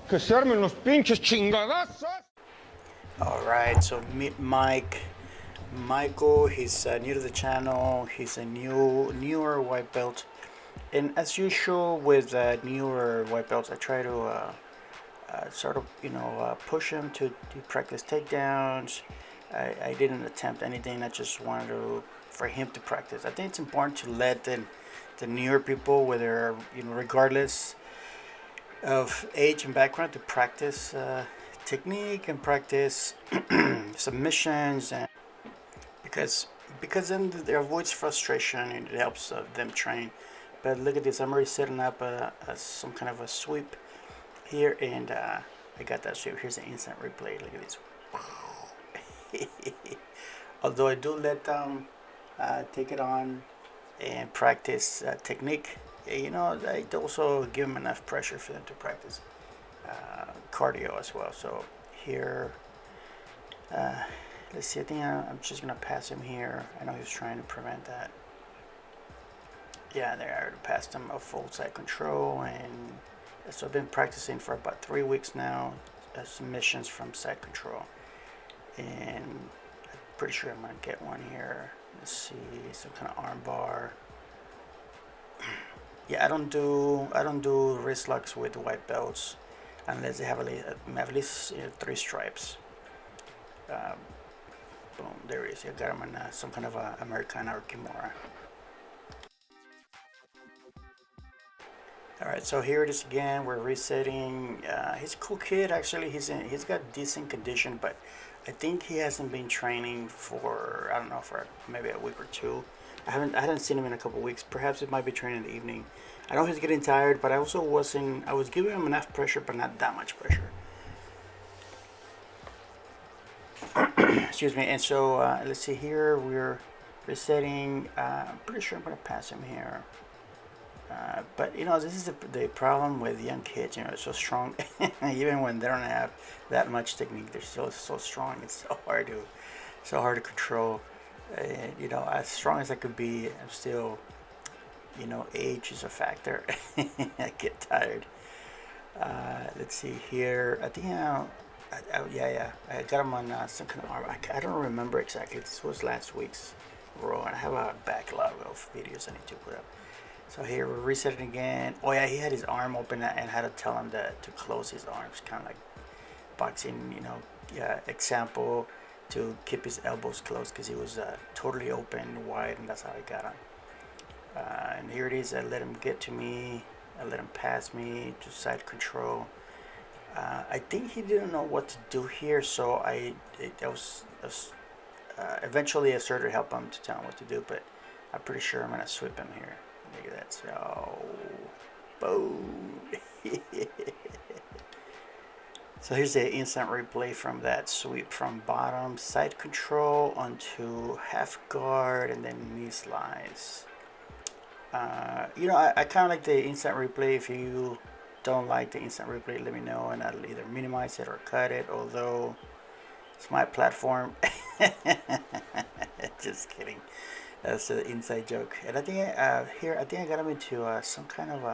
Que se armen los pinches chingadazos. All right, so meet Michael. He's new to the channel. He's a newer white belt, and as usual with newer white belts, I try to sort of push him to practice takedowns. I didn't attempt anything. I just wanted for him to practice. I think it's important to let the newer people, whether regardless of age and background, to practice technique and practice submissions, and because then it avoids frustration and it helps them train. But look at this, I'm already setting up some kind of a sweep here, and I got that sweep. Here's an instant replay. Look at this. Although I do let them take it on and practice technique, I also give them enough pressure for them to practice cardio as well. So here, let's see, I think I'm just gonna pass him here. I know he was trying to prevent that. Yeah, there, I already passed him a full side control, and so I've been practicing for about 3 weeks now, submissions from side control, and I'm pretty sure I'm gonna get one here. Let's see, some kind of arm bar. Yeah, I don't do wrist locks with white belts unless they have at least 3 stripes. Boom, there he is. I got him in some kind of a Americana or Kimura. All right, so here it is again. We're resetting. He's a cool kid, actually. He's got decent condition, but I think he hasn't been training for, I don't know, for maybe a week or 2. I hadn't seen him in a couple weeks. Perhaps it might be training in the evening. I know he's getting tired, but I was giving him enough pressure, but not that much pressure. Excuse me. And so let's see here. We're resetting. I'm pretty sure I'm gonna pass him here. But this is the problem with young kids. They're so strong. Even when they don't have that much technique, they're still so strong. It's so hard to control. As strong as I could be, I'm still, age is a factor. I get tired. Let's see here. I think I got him on some kind of arm. I don't remember exactly. This was last week's row, and I have a backlog of videos I need to put up. So here we're resetting again. Oh yeah, he had his arm open and had to tell him to close his arms, kind of like boxing, example, to keep his elbows closed because he was totally open, wide, and that's how I got him. And here it is. I let him get to me. I let him pass me to side control. I think he didn't know what to do here, so eventually I started to help him to tell him what to do, but I'm pretty sure I'm gonna sweep him here. Look at that. So, boom. So here's the instant replay from that sweep from bottom, side control onto half guard, and then knee slice. I kind of like the instant replay. If you don't like the instant replay, let me know, and I'll either minimize it or cut it, although it's my platform. Just kidding. That's an inside joke. And I think I think I got him into some kind of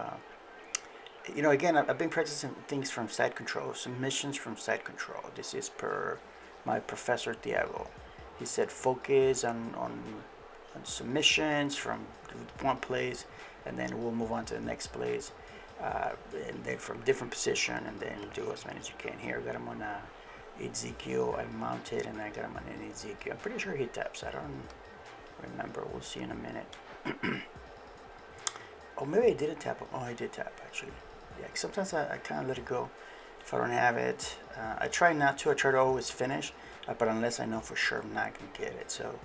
again, I've been practicing things from side control, submissions from side control. This is per my professor Tiago. He said focus on submissions from one place, and then we'll move on to the next place, and then from different position, and then do as many as you can. Here I got him on Ezekiel. I mounted, and I got him on an Ezekiel. I'm pretty sure he taps. I don't remember. We'll see in a minute. Oh, maybe I didn't tap him. Oh, I did tap, actually. Yeah, sometimes I kind of let it go if I don't have it. I try not to. I try to always finish, but unless I know for sure I'm not going to get it. So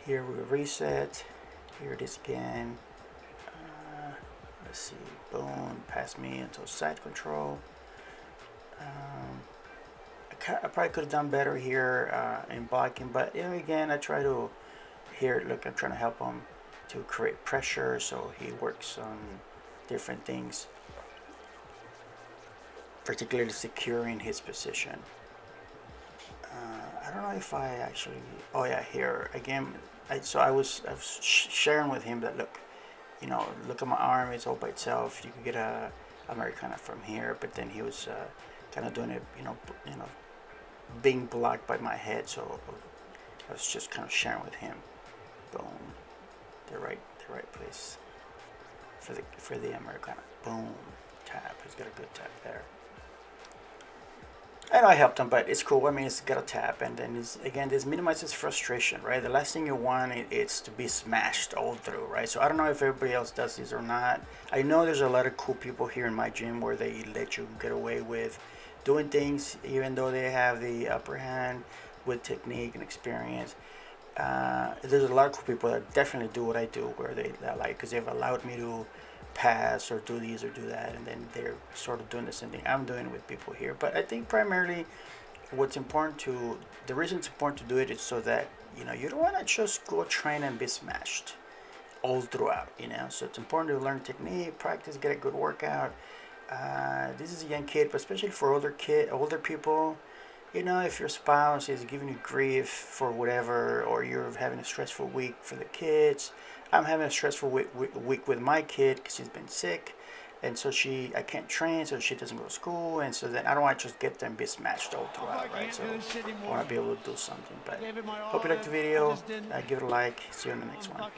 here we reset. Here it is again. Let's see. Boom. Pass me into side control. I probably could have done better here in blocking, but again, I try to. Here, look, I'm trying to help him to create pressure, so he works on different things, particularly securing his position. I don't know if I actually. Oh yeah, here again. I was sharing with him that look at my arm. It's all by itself. You can get a Americana from here, but then he was kind of doing it, being blocked by my head, so I was just kind of sharing with him. Boom, the right place for the Americana. Boom, tap. He's got a good tap there. I know I helped him, but it's cool. I mean, it's got a tap, and then this minimizes frustration, right? The last thing you want is to be smashed all through, right? So I don't know if everybody else does this or not. I know there's a lot of cool people here in my gym where they let you get away with doing things even though they have the upper hand with technique and experience. There's a lot of cool people that definitely do what I do, where they like, because they've allowed me to pass or do these or do that, and then they're sort of doing the same thing I'm doing with people here. But I think primarily the reason it's important to do it is so that you don't want to just go train and be smashed all throughout, so it's important to learn technique, practice, get a good workout. This is a young kid, but especially for older people, if your spouse is giving you grief for whatever, or you're having a stressful week for the kids. I'm having a stressful week with my kid because she's been sick, and so I can't train, so she doesn't go to school, and so then I don't want to just get them be smashed all throughout, right? So I want to be able to do something. But hope you liked the video. Give it a like. See you in the next one.